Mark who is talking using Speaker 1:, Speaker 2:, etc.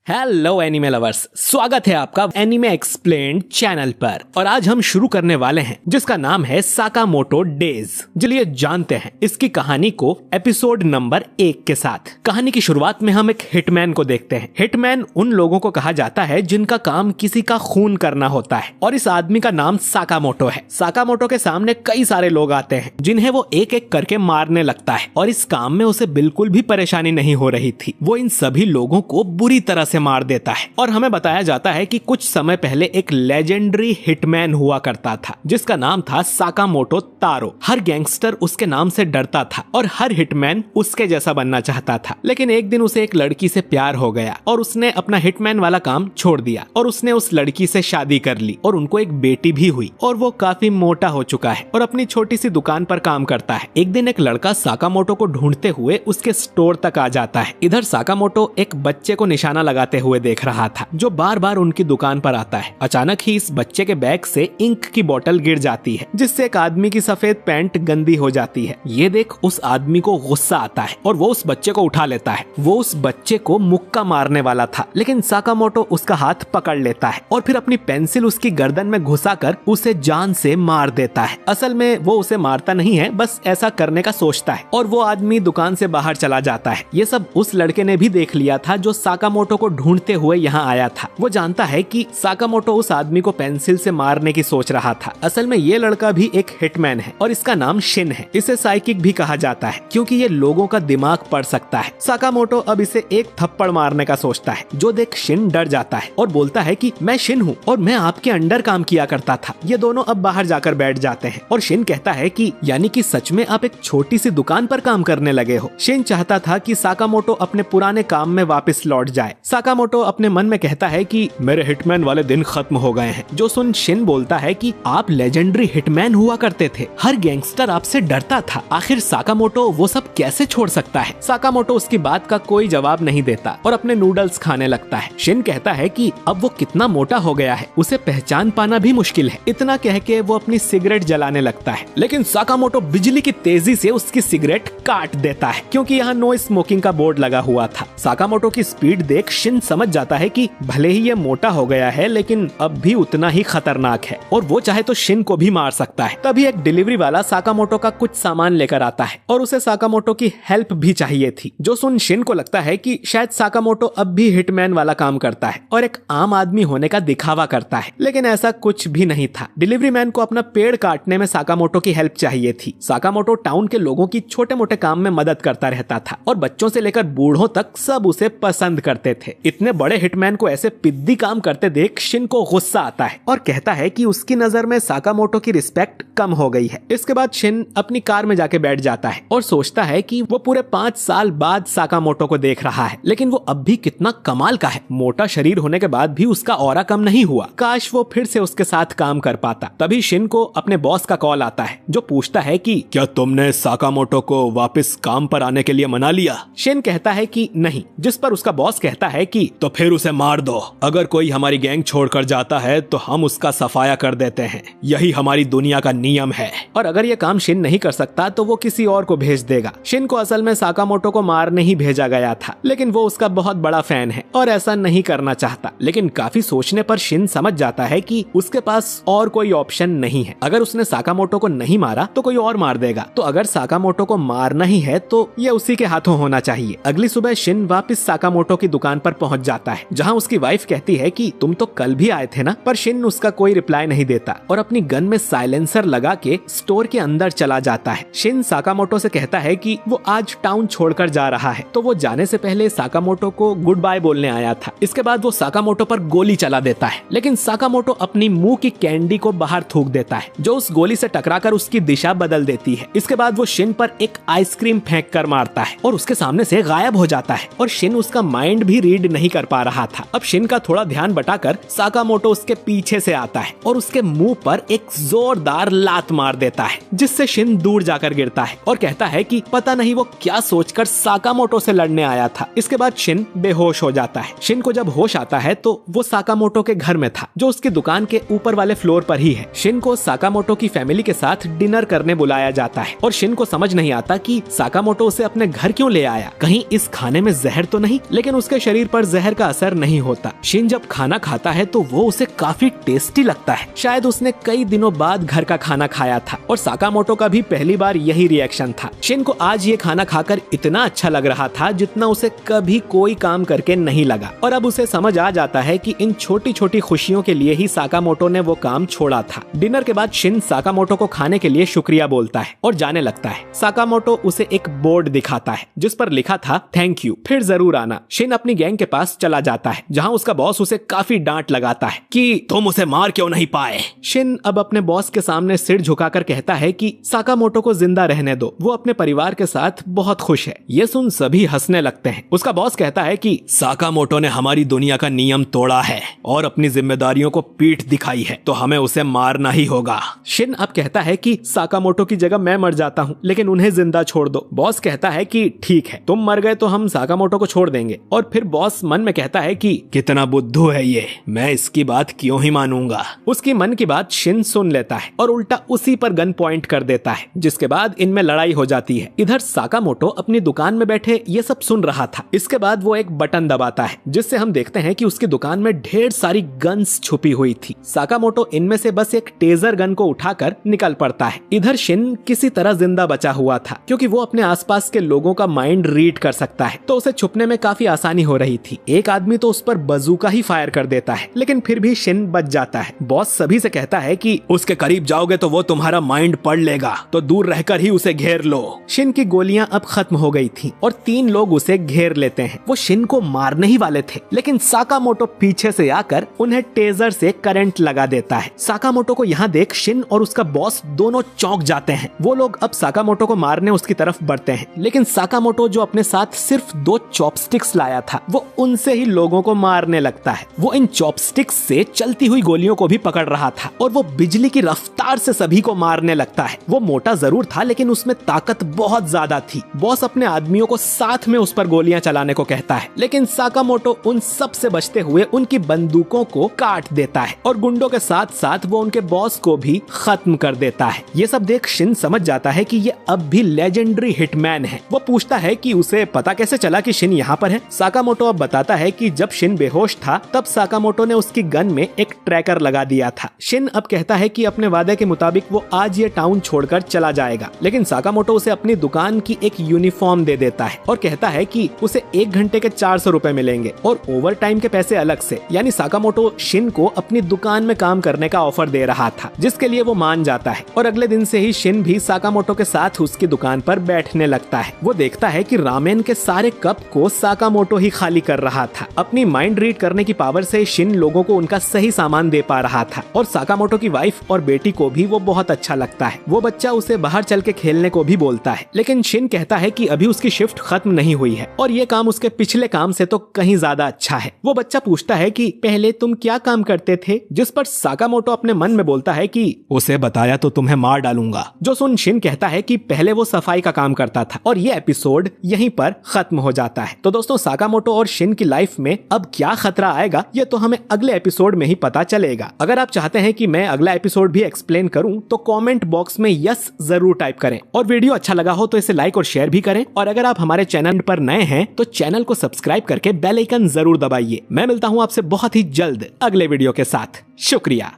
Speaker 1: Hello anime lovers, स्वागत है आपका एनिमे एक्सप्लेन्ड चैनल पर। और आज हम शुरू करने वाले हैं जिसका नाम है साकामोटो डेज। चलिए जानते हैं इसकी कहानी को एपिसोड नंबर 1 के साथ। कहानी की शुरुआत में हम एक हिटमैन को देखते हैं। हिटमैन उन लोगों को कहा जाता है जिनका काम किसी का खून करना होता है और इस आदमी का नाम साकामोटो है। साकामोटो के सामने कई सारे लोग आते हैं जिन्हें वो एक एक करके मारने लगता है और इस काम में उसे बिल्कुल भी परेशानी नहीं हो रही थी। वो इन सभी लोगों को बुरी तरह से मार देता है और हमें बताया जाता है कि कुछ समय पहले एक लेजेंडरी हिटमैन हुआ करता था जिसका नाम था साकामोटो तारो। हर गैंगस्टर उसके नाम से डरता था और हर हिटमैन उसके जैसा बनना चाहता था। लेकिन एक दिन उसे एक लड़की से प्यार हो गया और उसने अपना हिटमैन वाला काम छोड़ दिया और उसने उस लड़की से शादी कर ली और उनको एक बेटी भी हुई और वो काफी मोटा हो चुका है और अपनी छोटी सी दुकान पर काम करता है। एक दिन एक लड़का साकामोटो को ढूंढते हुए उसके स्टोर तक आ जाता है। इधर साकामोटो एक बच्चे को निशाना लगाते हुए देख रहा था जो बार बार उनकी दुकान पर आता है। अचानक ही इस बच्चे के बैग से इंक की बोतल गिर जाती है जिससे एक आदमी की सफेद पैंट गंदी हो जाती है। ये देख उस आदमी को गुस्सा आता है और वो उस बच्चे को उठा लेता है। वो उस बच्चे को मुक्का मारने वाला था लेकिन साकामोटो उसका हाथ पकड़ लेता है और फिर अपनी पेंसिल उसकी गर्दन में घुसाकर उसे जान से मार देता है। असल में वो उसे मारता नहीं है, बस ऐसा करने का सोचता है और वो आदमी दुकान से बाहर चला जाता है। ये सब उस लड़के ने भी देख लिया था जो साकामोटो को ढूंढते हुए यहाँ आया था। वो जानता है कि साकामोटो उस आदमी को पेंसिल से मारने की सोच रहा था। असल में ये लड़का भी एक हिटमैन है और इसका नाम शिन है। इसे साइकिक भी कहा जाता है क्योंकि ये लोगों का दिमाग पढ़ सकता है। साकामोटो अब इसे एक थप्पड़ मारने का सोचता है जो देख शिन डर जाता है और बोलता है कि मैं शिन हूँ और मैं आपके अंडर काम किया करता था। ये दोनों अब बाहर जाकर बैठ जाते हैं और शिन कहता है कि यानी कि सच में आप एक छोटी सी दुकान पर काम करने लगे हो। शिन चाहता था कि साकामोटो अपने पुराने काम में वापस लौट जाए। साकामोटो अपने मन में कहता है कि मेरे हिटमैन वाले दिन खत्म हो गए हैं। जो सुन शिन बोलता है कि आप लेजेंडरी हिटमैन हुआ करते थे, हर गैंगस्टर आपसे डरता था, आखिर साकामोटो वो सब कैसे छोड़ सकता है। साकामोटो उसकी बात का कोई जवाब नहीं देता और अपने नूडल्स खाने लगता है। शिन कहता है कि अब वो कितना मोटा हो गया है, उसे पहचान पाना भी मुश्किल है। इतना कह के वो अपनी सिगरेट जलाने लगता है लेकिन साकामोटो बिजली की तेजी से उसकी सिगरेट काट देता है क्योंकि यहाँ नो स्मोकिंग का बोर्ड लगा हुआ था। साकामोटो की स्पीड देख शिन समझ जाता है कि भले ही ये मोटा हो गया है लेकिन अब भी उतना ही खतरनाक है और वो चाहे तो शिन को भी मार सकता है। तभी एक डिलीवरी वाला साकामोटो का कुछ सामान लेकर आता है और उसे साकामोटो की हेल्प भी चाहिए थी। जो सुन शिन को लगता है कि शायद साकामोटो अब भी हिटमैन वाला काम करता है और एक आम आदमी होने का दिखावा करता है, लेकिन ऐसा कुछ भी नहीं था। डिलीवरी मैन को अपना पेड़ काटने में साकामोटो की हेल्प चाहिए थी। साकामोटो टाउन के लोगों की छोटे मोटे काम में मदद करता रहता था और बच्चों से लेकर बूढ़ों तक सब उसे पसंद करते थे। इतने बड़े हिटमैन को ऐसे पिद्दी काम करते देख शिन को गुस्सा आता है और कहता है कि उसकी नजर में साकामोटो की रिस्पेक्ट कम हो गई है। इसके बाद शिन अपनी कार में जाके बैठ जाता है और सोचता है कि वो पूरे 5 साल बाद साकामोटो को देख रहा है लेकिन वो अब भी कितना कमाल का है। मोटा शरीर होने के बाद भी उसका ऑरा कम नहीं हुआ। काश वो फिर से उसके साथ काम कर पाता। तभी शिन को अपने बॉस का कॉल आता है जो पूछता है कि क्या तुमने साकामोटो को वापस काम पर आने के लिए मना लिया। शिन कहता है कि नहीं, जिस पर उसका बॉस कहता है कि तो फिर उसे मार दो। अगर कोई हमारी गैंग छोड़कर जाता है तो हम उसका सफाया कर देते हैं, यही हमारी दुनिया का नियम है। और अगर ये काम शिन नहीं कर सकता तो वो किसी और को भेज देगा। शिन को असल में साकामोटो को मारने ही भेजा गया था लेकिन वो उसका बहुत बड़ा फैन है और ऐसा नहीं करना चाहता। लेकिन काफी सोचने पर शिन समझ जाता है कि उसके पास और कोई ऑप्शन नहीं है। अगर उसने साकामोटो को नहीं मारा तो कोई और मार देगा, तो अगर साकामोटो को मारना ही है तो ये उसी के हाथों होना चाहिए। अगली सुबह शिन वापस साकामोटो की दुकान पर पहुंच जाता है जहां उसकी वाइफ कहती है कि तुम तो कल भी आए थे ना, पर शिन उसका कोई रिप्लाई नहीं देता और अपनी गन में साइलेंसर लगा के स्टोर के अंदर चला जाता है। शिन साकामोटो से कहता है कि वो आज टाउन छोड़कर जा रहा है, तो वो जाने से पहले साकामोटो को गुड बाय बोलने आया था। इसके बाद वो साकामोटो पर गोली चला देता है लेकिन साकामोटो अपनी मुंह की कैंडी को बाहर थूक देता है जो उस गोली से टकराकर उसकी दिशा बदल देती है। इसके बाद वो शिन पर एक आइसक्रीम फेंक कर मारता है और उसके सामने से गायब हो जाता है और शिन उसका माइंड भी रीड नहीं कर पा रहा था। अब शिन का थोड़ा ध्यान बटाकर साकामोटो उसके पीछे से आता है और उसके मुंह पर एक जोरदार लात मार देता है जिससे शिन दूर जाकर गिरता है और कहता है कि पता नहीं वो क्या सोचकर साकामोटो से लड़ने आया था। इसके बाद शिन बेहोश हो जाता है। शिन को जब होश आता है तो वो साकामोटो के घर में था जो उसकी दुकान के ऊपर वाले फ्लोर पर ही है। शिन को साकामोटो की फैमिली के साथ डिनर करने बुलाया जाता है और शिन को समझ नहीं आता कि साकामोटो उसे अपने घर क्यों ले आया। कहीं इस खाने में जहर तो नहीं। लेकिन उसके शरीर पर पर जहर का असर नहीं होता। शिन जब खाना खाता है तो वो उसे काफी टेस्टी लगता है। शायद उसने कई दिनों बाद घर का खाना खाया था और साकामोटो का भी पहली बार यही रिएक्शन था। शिन को आज ये खाना खाकर इतना अच्छा लग रहा था जितना उसे कभी कोई काम करके नहीं लगा, और अब उसे समझ आ जाता है कि इन छोटी छोटी खुशियों के लिए ही साकामोटो ने वो काम छोड़ा था। डिनर के बाद शिन साकामोटो को खाने के लिए शुक्रिया बोलता है और जाने लगता है। साकामोटो उसे एक बोर्ड दिखाता है जिस पर लिखा था थैंक यू, फिर जरूर आना। शिन अपनी गैंग के पास चला जाता है जहाँ उसका बॉस उसे काफी डांट लगाता है कि तुम उसे मार क्यों नहीं पाए। शिन अब अपने बॉस के सामने सिर झुकाकर कहता है कि साकामोटो को जिंदा रहने दो, वो अपने परिवार के साथ बहुत खुश है। ये सुन सभी हंसने लगते हैं। उसका बॉस कहता है कि साकामोटो ने हमारी दुनिया का नियम तोड़ा है और अपनी जिम्मेदारियों को पीठ दिखाई है, तो हमें उसे मारना ही होगा। शिन अब कहता है कि साकामोटो की जगह मैं मर जाता हूँ, लेकिन उन्हें जिंदा छोड़ दो। बॉस कहता है कि ठीक है, तुम मर गए तो हम साकामोटो को छोड़ देंगे। और फिर बॉस मन में कहता है कि कितना बुद्धू है ये, मैं इसकी बात क्यों ही मानूंगा। उसकी मन की बात शिन सुन लेता है और उल्टा उसी पर गन पॉइंट कर देता है, जिसके बाद इनमें लड़ाई हो जाती है। इधर साकामोटो अपनी दुकान में बैठे ये सब सुन रहा था। इसके बाद वो एक बटन दबाता है जिससे हम देखते हैं कि उसकी दुकान में ढेर सारी गन्स छुपी हुई थी। साकामोटो इनमें से बस एक टेजर गन को उठाकर निकल पड़ता है। इधर शिन किसी तरह जिंदा बचा हुआ था क्योंकि वो अपने आसपास के लोगों का माइंड रीड कर सकता है, तो उसे छुपने में काफी आसानी हो रही थी। एक आदमी तो उस पर बजूका ही फायर कर देता है, लेकिन फिर भी शिन बच जाता है। बॉस सभी से कहता है कि उसके करीब जाओगे तो वो तुम्हारा माइंड पढ़ लेगा, तो दूर रहकर ही उसे घेर लो। शिन की गोलियां अब खत्म हो गई थी और 3 लोग उसे घेर लेते हैं। वो शिन को मारने ही वाले थे, लेकिन साकामोटो पीछे से आकर उन्हें टेजर से करंट लगा देता है। साकामोटो को यहाँ देख शिन और उसका बॉस दोनों चौंक जाते हैं। वो लोग अब साकामोटो को मारने उसकी तरफ बढ़ते हैं, लेकिन साकामोटो जो अपने साथ सिर्फ 2 चॉपस्टिक्स लाया था, वो उनसे ही लोगों को मारने लगता है। वो इन चॉपस्टिक्स से चलती हुई गोलियों को भी पकड़ रहा था और वो बिजली की रफ्तार से सभी को मारने लगता है। वो मोटा जरूर था, लेकिन उसमें ताकत बहुत ज्यादा थी। बॉस अपने आदमियों को साथ में उस पर गोलियां चलाने को कहता है, लेकिन साकामोटो उन सब से बचते हुए उनकी बंदूकों को काट देता है और गुंडों के साथ साथ वो उनके बॉस को भी खत्म कर देता है। ये सब देख शिन समझ जाता है कि ये अब भी लेजेंडरी हिटमैन है। वो पूछता है कि उसे पता कैसे चला कि शिन यहाँ पर है। साकामोटो अब बताता है कि जब शिन बेहोश था तब साकामोटो ने उसकी गन में एक ट्रैकर लगा दिया था। शिन अब कहता है कि अपने वादे के मुताबिक वो आज ये टाउन छोड़कर चला जाएगा, लेकिन साकामोटो उसे अपनी दुकान की एक यूनिफॉर्म दे देता है और कहता है कि उसे 1 घंटे के 400 रुपए मिलेंगे और ओवर टाइम के पैसे अलग से। यानी साकामोटो शिन को अपनी दुकान में काम करने का ऑफर दे रहा था, जिसके लिए वो मान जाता है। और अगले दिन से ही शिन भी साकामोटो के साथ उसकी दुकान पर बैठने लगता है। वो देखता है कि रामेन के सारे कप को साकामोटो ही खाली कर रहा था। अपनी माइंड रीड करने की पावर से शिन लोगों को उनका सही सामान दे पा रहा था और साकामोटो की वाइफ और बेटी को भी वो बहुत अच्छा लगता है। वो बच्चा उसे बाहर चल के खेलने को भी बोलता है, लेकिन शिन कहता है कि अभी उसकी शिफ्ट खत्म नहीं हुई है और ये काम उसके पिछले काम से तो कहीं ज्यादा अच्छा है। वो बच्चा पूछता है कि पहले तुम क्या काम करते थे, जिस पर साकामोटो अपने मन में बोलता है कि उसे बताया तो तुम्हें मार डालूंगा। जो सुन शिन कहता है कि पहले वो सफाई का काम करता था और ये एपिसोड यहीं पर खत्म हो जाता है। तो दोस्तों, साकामोटो और शिन की लाइफ में अब क्या खतरा आएगा ये तो हमें अगले एपिसोड में ही पता चलेगा। अगर आप चाहते हैं कि मैं अगला एपिसोड भी एक्सप्लेन करूं तो कमेंट बॉक्स में यस जरूर टाइप करें और वीडियो अच्छा लगा हो तो इसे लाइक और शेयर भी करें। और अगर आप हमारे चैनल पर नए हैं तो चैनल को सब्सक्राइब करके बेल आइकन जरूर दबाइए। मैं मिलता हूं आपसे बहुत ही जल्द अगले वीडियो के साथ। शुक्रिया।